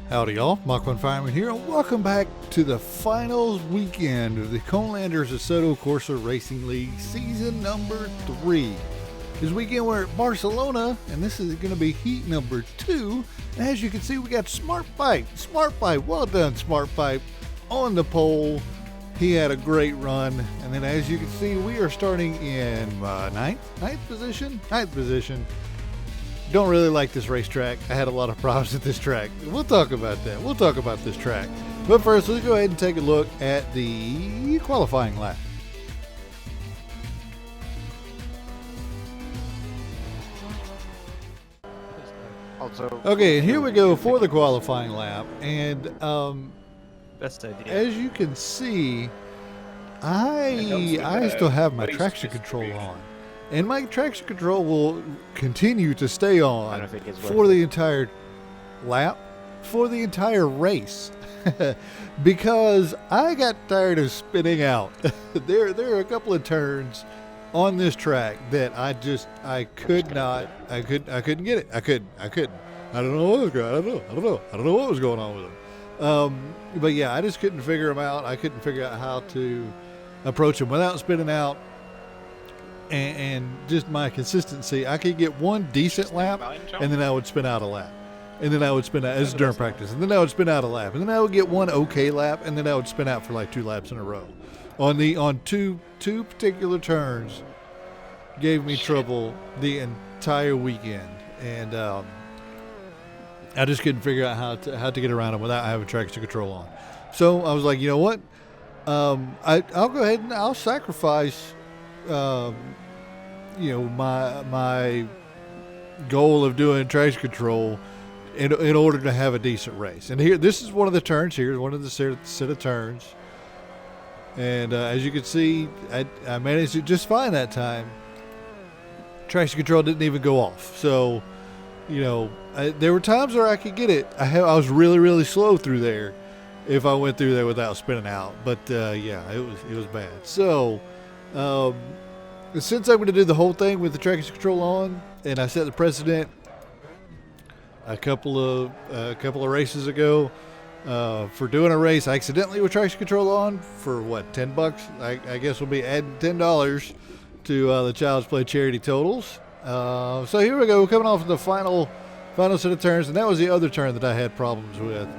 Howdy y'all, Mach1 Fireman here, and welcome back to the finals weekend of the Conelanders Assetto Corsa Racing League Season number 3. This weekend we're at Barcelona, and this is going to be heat number 2. And as you can see, we got Smart Pipe, well done Smart Pipe, on the pole. He had a great run, and then as you can see, we are starting in ninth position. Don't really like this racetrack. I had a lot of problems at this track. We'll talk about that. We'll talk about this track. But first, let's go ahead and take a look at the qualifying lap. Okay, and here we go for the qualifying lap. And best idea. as you can see, I still have my traction control on. And my traction control will continue to stay on for the entire lap, for the entire race, because I got tired of spinning out. There are a couple of turns on this track that I couldn't get it. I couldn't. I don't know what was going. I don't know what was going on with them. But yeah, I just couldn't figure them out. I couldn't figure out how to approach them without spinning out. And just my consistency, I could get one decent lap, and then I would spin out a lap, and then I would spin out as during practice, and then I would spin out a lap, and then I would get one okay lap, and then I would spin out for like 2 laps in a row. On two particular turns, gave me trouble the entire weekend, and I just couldn't figure out how to get around them without having traction control on. So I was like, you know what? I'll go ahead and I'll sacrifice. My goal of doing traction control in order to have a decent race. And here, this is one of the turns here, one of the set of turns. And as you can see, I managed it just fine that time. Traction control didn't even go off. So, there were times where I could get it. I was really, really slow through there if I went through there without spinning out. But it was bad. So, since I'm going to do the whole thing with the traction control on, and I set the precedent a couple of races ago for doing a race accidentally with traction control on for what, $10? I guess we'll be adding $10 to the Child's Play charity totals. So here we go, coming off of the final set of turns, and that was the other turn that I had problems with.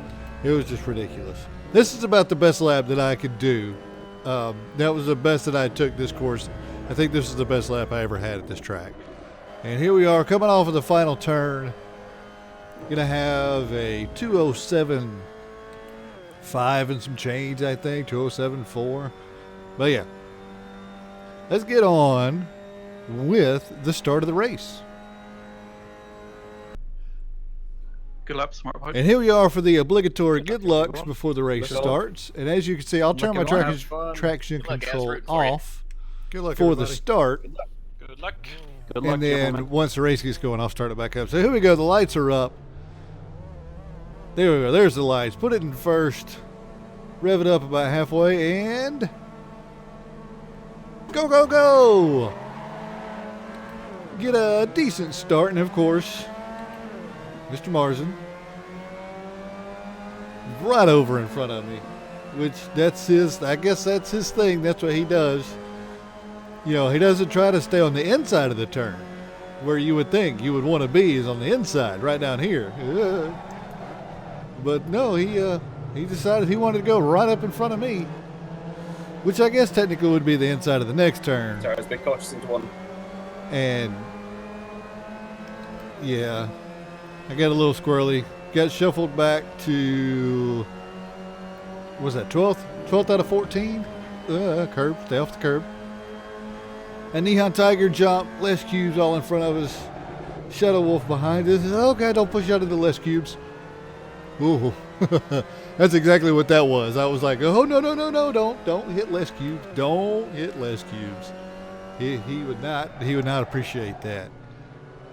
It was just ridiculous. This is about the best lap that I could do. That was the best that I took this course. I think this is the best lap I ever had at this track. And here we are coming off of the final turn. Gonna have a 207.5 and some change, I think, 207.4. But yeah, let's get on with the start of the race. Good luck, Smart Pipe. And here we are for the obligatory good lucks before the race starts. And as you can see, I'll turn my traction control off for the start. Good luck. And then once the race gets going, I'll start it back up. So here we go. The lights are up. There we go. There's the lights. Put it in first. Rev it up about halfway. And go, go, go. Get a decent start. And, of course, Mr. Marsden right over in front of me, which I guess that's his thing. That's what he does. He doesn't try to stay on the inside of the turn where you would think you would want to be, is on the inside right down here. But no, he decided he wanted to go right up in front of me, which I guess technically would be the inside of the next turn. Sorry, I was a bit cautious into one. And yeah, I got a little squirrely. Got shuffled back to, what was that, 12th? 12th out of 14? Curb, stay off the curb. A Neon Tiger jump, less cubes all in front of us. Shadow Wolf behind us. Okay, don't push out into less cubes. Ooh, that's exactly what that was. I was like, oh, no, don't hit less cubes. Don't hit less cubes. He would not appreciate that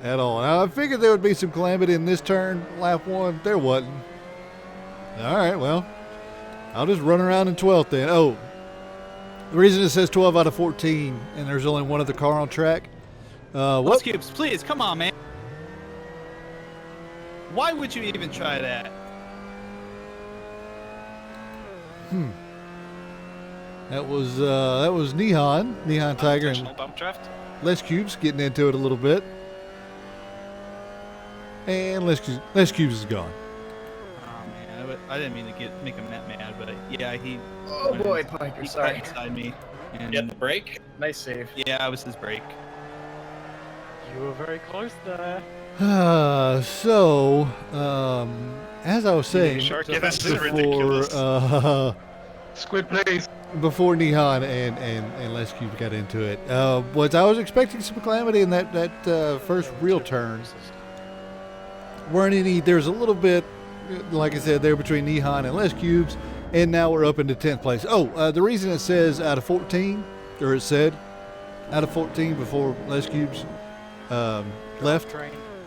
at all. Now, I figured there would be some calamity in this turn, lap 1. There wasn't. All right, well, I'll just run around in 12th then. Oh, the reason it says 12 out of 14 and there's only one other car on track. Let's cubes, please. Come on, man. Why would you even try that? That was Neon Tiger, and bump draft. Les Cubes getting into it a little bit. And Les Cubes is gone. Oh man, I didn't mean to make him that mad, but yeah, he. Oh boy, Piker, He sorry. cut inside me. And Get the break. Nice save. yeah, I was his break. You were very close there. So, as I was saying Shark, yeah, that's before, ridiculous. Squid, please. before Neon and Les Cubes got into it, was I was expecting some calamity in that first real turn. Weren't any? There's a little bit, like I said, there between Neon and Les Cubes, and now we're up into 10th place. Oh, the reason it says out of 14, or it said out of 14 before Les Cubes left,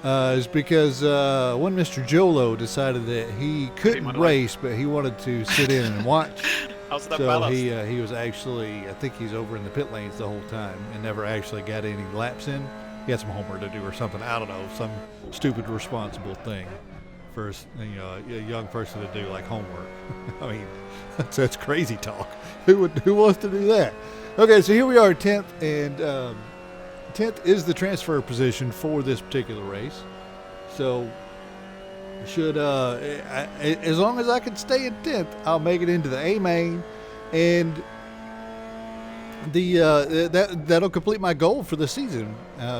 is because one Mr. Jolo decided that he couldn't race, but he wanted to sit in and watch. How's that So balance? he was actually, I think he's over in the pit lanes the whole time and never actually got any laps in. He had some homework to do or something. I don't know, some stupid responsible thing for a young person to do, like homework. I mean, that's crazy talk. Who wants to do that? Okay, so here we are, 10th, and 10th is the transfer position for this particular race. So should as long as I can stay in 10th, I'll make it into the A main, and that'll complete my goal for the season,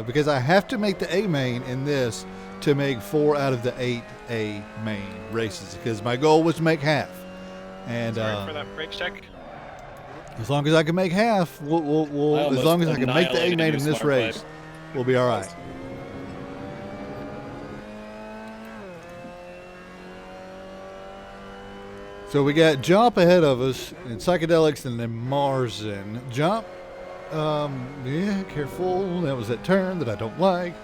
because I have to make the A main in this to make 4 out of the 8 A main races, because my goal was to make half. And Sorry for that break check. as long as I can make half, we'll as long as I can make the A main in this race, we'll be all right. So we got Jump ahead of us, and Psychedelics, and then Marzen. Jump, yeah, careful. That was that turn that I don't like.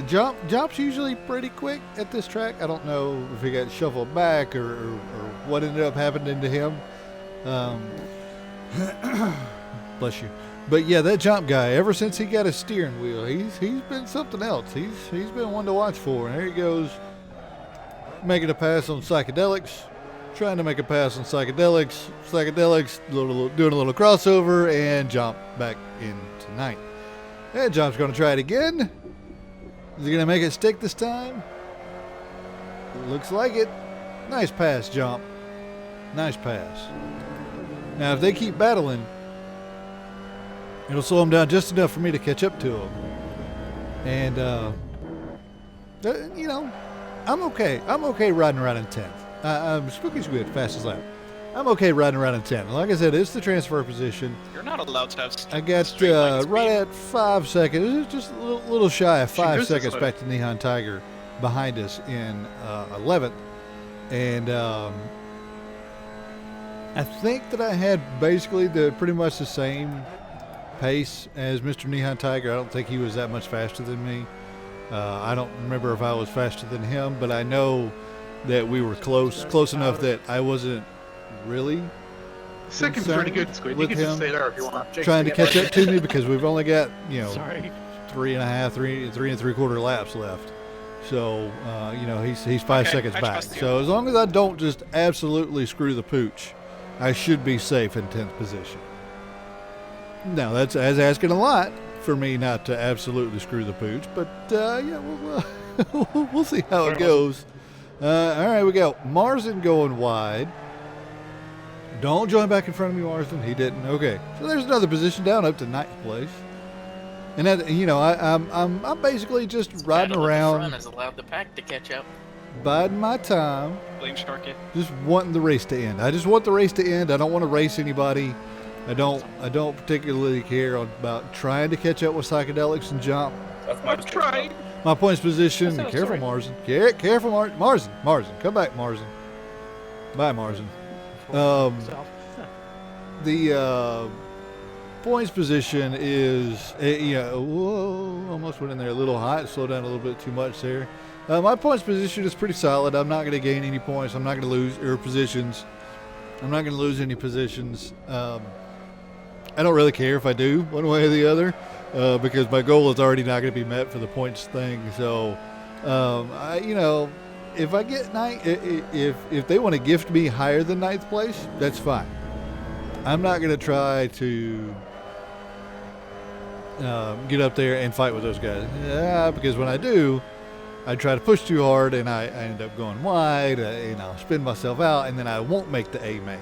Jump's usually pretty quick at this track. I don't know if he got shuffled back or what ended up happening to him. Bless you. But yeah, that Jump guy, ever since he got a steering wheel, he's been something else. He's been one to watch for. And here he goes, making a pass on Psychedelics. Trying to make a pass on Psychedelics. Psychedelics doing a little crossover, and Jump back into ninth. And Jump's going to try it again. Is he going to make it stick this time? Looks like it. Nice pass, Jump. Nice pass. Now, if they keep battling, it'll slow them down just enough for me to catch up to them. And, I'm okay. I'm okay riding around in 10th. Spooky Squid, fastest lap. I'm okay riding around in 10th. Like I said, it's the transfer position. You're not allowed to have. I got right at 5 seconds. It's just a little shy of 5 seconds back to Neon Tiger behind us in 11th. And I think that I had basically pretty much the same pace as Mr. Neon Tiger. I don't think he was that much faster than me. I don't remember if I was faster than him, but I know that we were close enough that I wasn't really Second's pretty good, Squid. You can just stay there if you want. trying to catch up to me, because we've only got, Sorry. 3 3.75 laps left. So, he's 5 seconds back. So as long as I don't just absolutely screw the pooch, I should be safe in 10th position. Now, that's asking a lot for me not to absolutely screw the pooch, but we'll see how it goes. All right, we got Marzen going wide. Don't join back in front of me, Marzen. He didn't. Okay, so there's another position down up to 9th place. And that, I'm basically just riding around. Front is allowed the pack to catch up. Biding my time. Blame Sharky. Just wanting the race to end. I just want the race to end. I don't want to race anybody. I don't particularly care about trying to catch up with Psychedelics and Jump. That's my Try. My points position. That's Careful, right. Marzen. Careful, Marzen. Come back, Marzen. Bye, Marzen. The points position is, almost went in there a little hot. Slowed down a little bit too much there. My points position is pretty solid. I'm not going to gain any points. I'm not going to lose positions. I'm not going to lose any positions. I don't really care if I do one way or the other, because my goal is already not going to be met for the points thing. So, if I get if they want to gift me higher than ninth place, that's fine. I'm not going to try to get up there and fight with those guys. Because when I do, I try to push too hard and I end up going wide, and I'll spin myself out, and then I won't make the A main.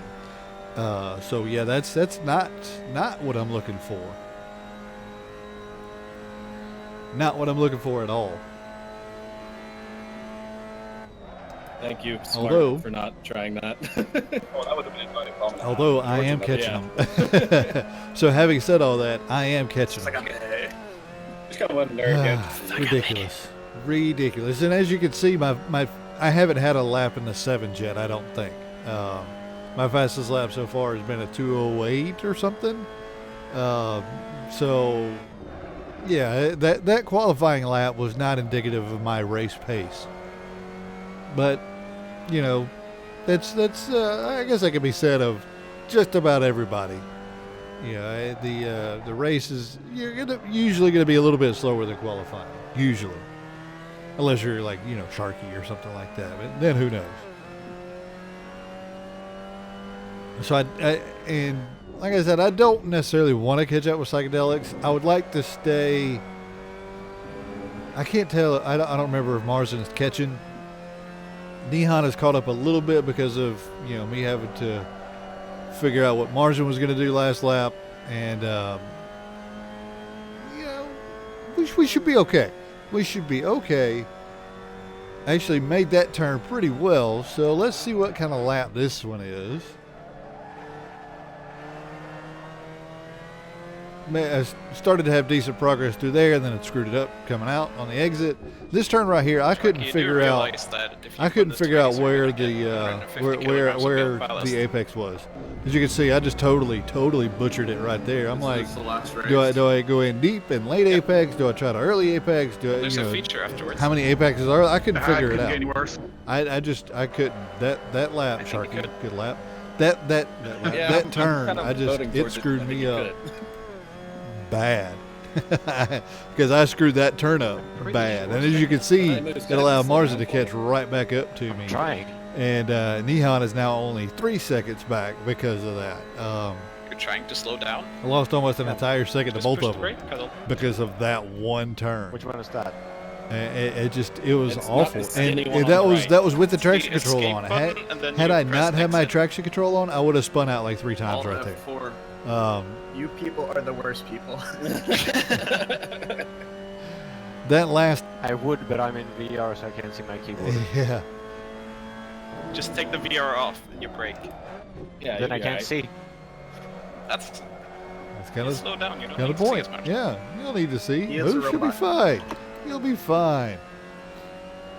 So yeah, that's not what I'm looking for. Not what I'm looking for at all. Thank you, Smart, for not trying that. Although I am catching them. So having said all that, I am catching them. Just got one there again. Ridiculous. And as you can see, I haven't had a lap in the 7s yet, I don't think. My fastest lap so far has been a 2:08 or something. So yeah, that qualifying lap was not indicative of my race pace. But, you know, that's I guess that can be said of just about everybody. You know, the race is usually going to be a little bit slower than qualifying, usually, unless you're like, you know, Sharky or something like that. But then who knows? So and like I said, I don't necessarily want to catch up with psychedelics. I would like to stay. I can't tell. I don't remember if Marsden is catching. Nehan has caught up a little bit because of, you know, me having to figure out what Marsden was going to do last lap, and you know, we should be okay. We should be okay. I actually made that turn pretty well, so let's see what kind of lap this one is. I started to have decent progress through there, and then it screwed it up coming out on the exit. This turn right here, I couldn't figure out. I couldn't figure out where the where the apex was. As you can see, I just totally butchered it right there. I'm like, do I go in deep and late apex? Do I try to early apex? There's a feature afterwards. How many apexes are? I couldn't figure it out. Get any worse. I couldn't. That lap, Sharky, good lap. That turn, it screwed me up. Bad. Because I screwed that turn up bad. And as you can see, it allowed Marsden to catch right back up to me. Trying. And Nehan is now only 3 seconds back because of that. You're trying to slow down? I lost almost an entire second to both of them pedal. because of that one turn. Which one is that? It was awful. And that was with the traction control on. Had I not had my traction control on, I would have spun out like 3 times right there. You people are the worst people. That last... I would, but I'm in VR, so I can't see my keyboard. Yeah. Just take the VR off and you brake. Yeah, then I can't see. That's kind of slow down. You don't kind need of to see point. as much. Yeah, you don't need to see. He is a Moose should be robot. fine. You'll be fine.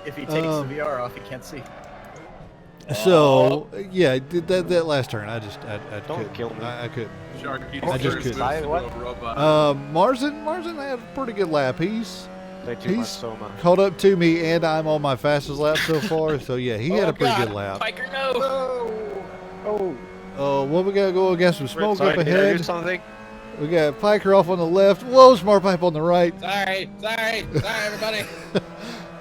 If he takes the VR off, he can't see. So yeah, that last turn, I Don't couldn't. kill me. I couldn't. Sharky, I just couldn't. Marsden had a pretty good lap. He's caught up to me, and I'm on my fastest lap so far. So yeah, he had a pretty good lap. Piker, no! Oh, well, we gotta go against some smoke up Did I do ahead. something? We got Piker off on the left. Whoa, Smart Pipe on the right. Sorry, everybody.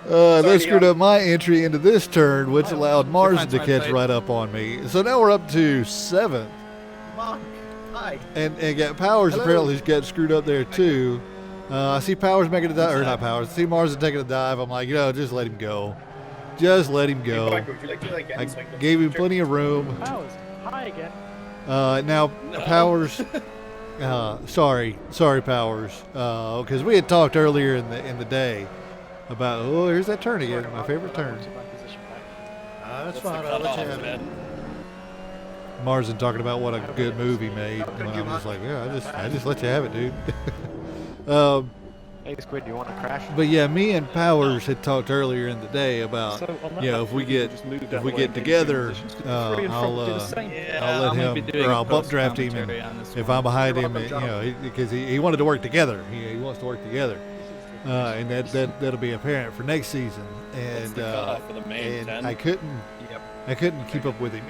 That screwed up my entry into this turn, which allowed Marsden to catch right up on me. So now we're up to 7th. Monk, hi. And got Powers apparently got screwed up there too. I see Powers making a dive, or not Powers. I see Marsden taking a dive. I'm like, just let him go. Just let him go. I gave him plenty of room. Powers, hi again. Now Powers. Sorry, Powers. Because we had talked earlier in the day about, here's that turn again, my favorite turn. That's fine, I'll let you have it. Marsden talking about what a good move he made. And I'm just like, I just let you have it, dude. Hey, Squid, do you want to crash? But yeah, me and Powers had talked earlier in the day about, if we get together, I'll let him, or I'll bump draft him, and if I'm behind him, because he wanted to work together. He wants to work together. And that'll be apparent for next season. And I couldn't keep up with him.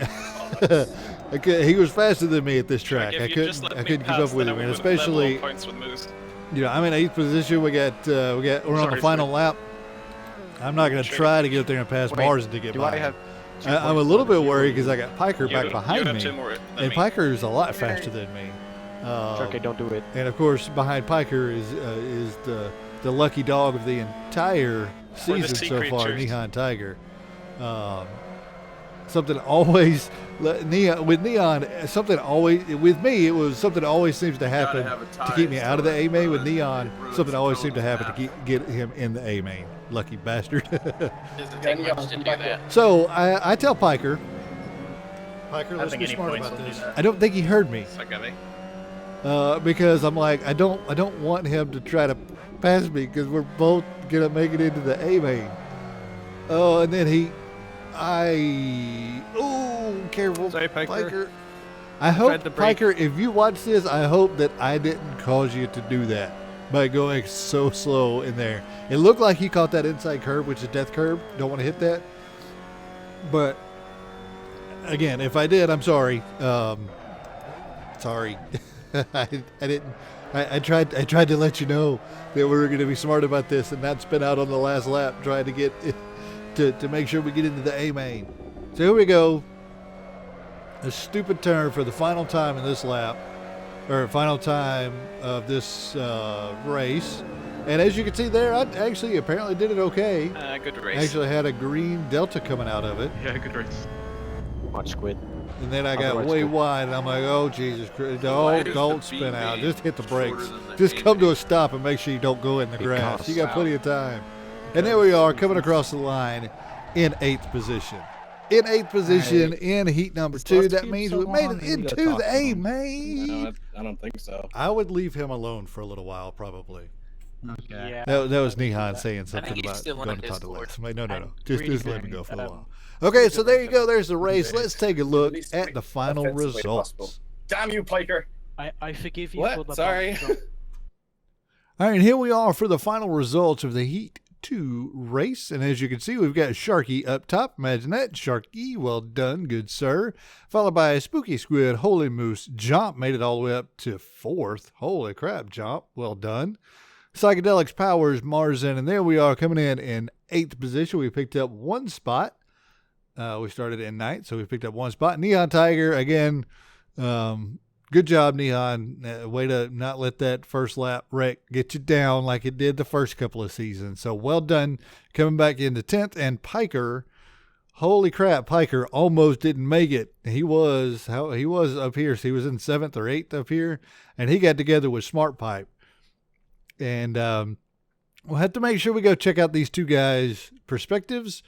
He was faster than me at this track. I couldn't keep up with him, and especially, I'm in 8th position. We're on the final lap. I'm not going to try to get up there and pass Marsden to get do by. I have I'm a little bit worried because I got Piker back behind me, and me. Piker is a lot faster than me. okay, don't do it. And of course, behind Piker is the lucky dog of the entire season so far, Neon Tiger. Something always with Neon. Something always with me. It was something always seems to happen to keep me out of the A main. With Neon, something always seemed to happen to get him in the A main. Lucky bastard. Doesn't take much to do that. So I tell Piker, let's be smart about this. I don't think he heard me. Because I'm like, I don't want him to try to pass me because we're both gonna make it into the A main. Oh, and then careful, Sorry, Piker. I hope, Piker, if you watch this, I hope that I didn't cause you to do that by going so slow in there. It looked like he caught that inside curve, which is death curve. Don't want to hit that. But again, if I did, I'm sorry. Sorry. I didn't. I tried to let you know that we were going to be smart about this and not spin out on the last lap trying to get it, to make sure we get into the A main. So here we go. A stupid turn for the final time in this lap, or final time of this race. And as you can see there, I actually apparently did it okay. Good race. Actually had a green delta coming out of it. Yeah, good race. Watch Squid. And then I got way wide, and I'm like, oh, Jesus Christ. Don't spin out. Just hit the brakes. Just come to a stop and make sure you don't go in the grass. You got plenty of time. And there we are, coming across the line in 8th position. In 8th position in heat number 2. That means we made it into the A main. No, I don't think so. I would leave him alone for a little while, probably. Okay. Yeah. That was Nihan saying something about going to talk to Les. No. Just let him go for a while. Okay, so there you go. There's the race. Let's take a look at the final results. Damn you, Piker! I forgive you What? for the Sorry. All right, here we are for the final results of the Heat 2 race. And as you can see, we've got Sharky up top. Imagine that. Sharky, well done, good sir. Followed by Spooky Squid, Holy Moose, Jomp made it all the way up to 4th. Holy crap, Jomp, well done. Psychedelics Powers, Marzin, and there we are coming in 8th position. We picked up 1 spot. We started in 9th, so we picked up 1 spot. Neon Tiger, again, good job, Neon. Way to not let that first lap wreck get you down like it did the first couple of seasons. So well done coming back into 10th. And Piker, holy crap, Piker almost didn't make it. He was up here. So he was in 7th or 8th up here, and he got together with Smart Pipe. And we'll have to make sure we go check out these two guys' perspectives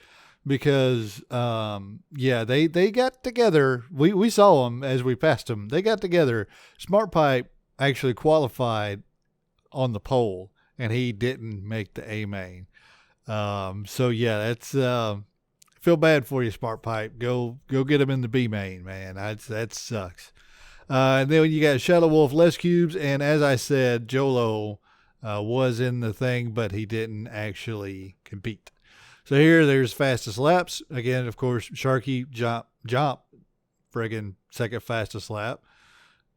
because, they got together. We saw them as we passed them. They got together. Smart Pipe actually qualified on the pole, and he didn't make the A main. That's feel bad for you, Smart Pipe. Go get him in the B main, man. That sucks. And then you got Shadow Wolf, Les Cubes, and as I said, Jolo was in the thing, but he didn't actually compete. So there's fastest laps. Again, of course, Sharky, Jomp, friggin' second fastest lap.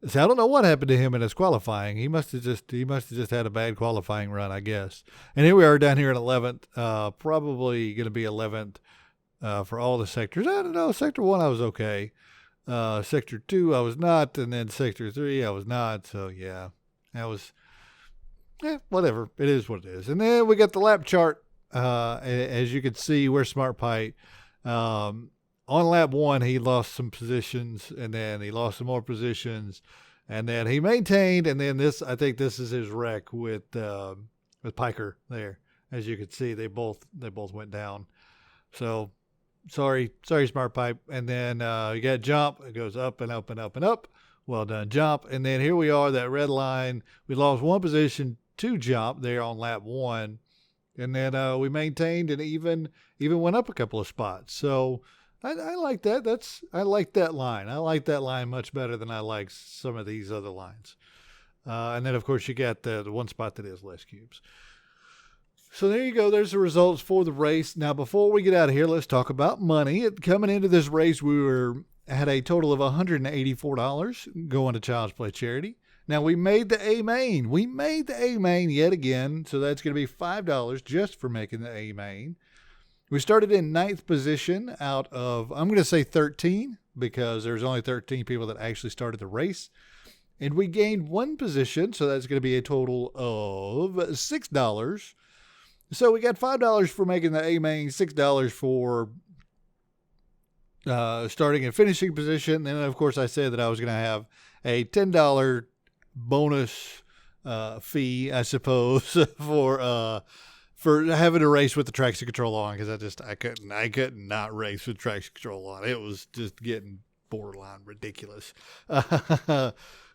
So I don't know what happened to him in his qualifying. He must have just had a bad qualifying run, I guess. And here we are down here at 11th, probably going to be 11th for all the sectors. I don't know. Sector 1, I was okay. Sector 2, I was not. And then Sector 3, I was not. So, yeah, that was, whatever. It is what it is. And then we got the lap chart. As you can see, we're Smart Pipe. On lap 1, he lost some positions, and then he lost some more positions, and then he maintained. And then I think this is his wreck with Piker there. As you can see, they both went down. So sorry, Smart Pipe. And then you got Jump. It goes up and up and up and up. Well done, Jump. And then here we are, that red line. We lost 1 position to Jump there on lap 1. And then we maintained and even went up a couple of spots. So I like that. I like that line. I like that line much better than I like some of these other lines. And then, of course, you got the 1 spot that is Les Cubes. So there you go. There's the results for the race. Now, before we get out of here, let's talk about money. Coming into this race, we had a total of $184 going to Child's Play Charity. Now, we made the A main. We made the A main yet again, so that's going to be $5 just for making the A main. We started in 9th position out of, I'm going to say 13, because there's only 13 people that actually started the race. And we gained 1 position, so that's going to be a total of $6. So we got $5 for making the A main, $6 for starting and finishing position. And then, of course, I said that I was going to have a $10 bonus fee, I suppose, for having a race with the traction control on, because I couldn't not race with traction control on. It was just getting borderline ridiculous.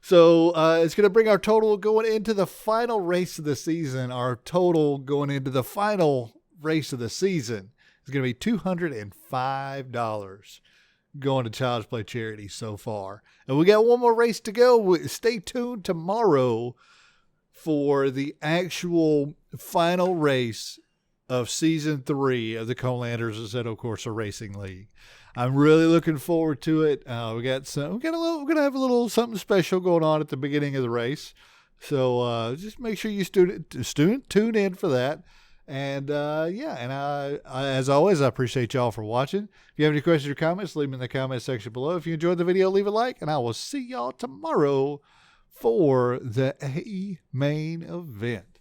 So it's going to bring our total going into the final race of the season. Our total going into the final race of the season is going to be $205 going to Child's Play charity so far. And we got one more race to go. Stay tuned tomorrow for the actual final race of season 3 of the Conelanders Assetto Corsa Racing League. I'm really looking forward to it. We're going to have a little something special going on at the beginning of the race. So just make sure you tune in for that. And as always, I appreciate y'all for watching. If you have any questions or comments, leave them in the comment section below. If you enjoyed the video, leave a like, and I will see y'all tomorrow for the A main event.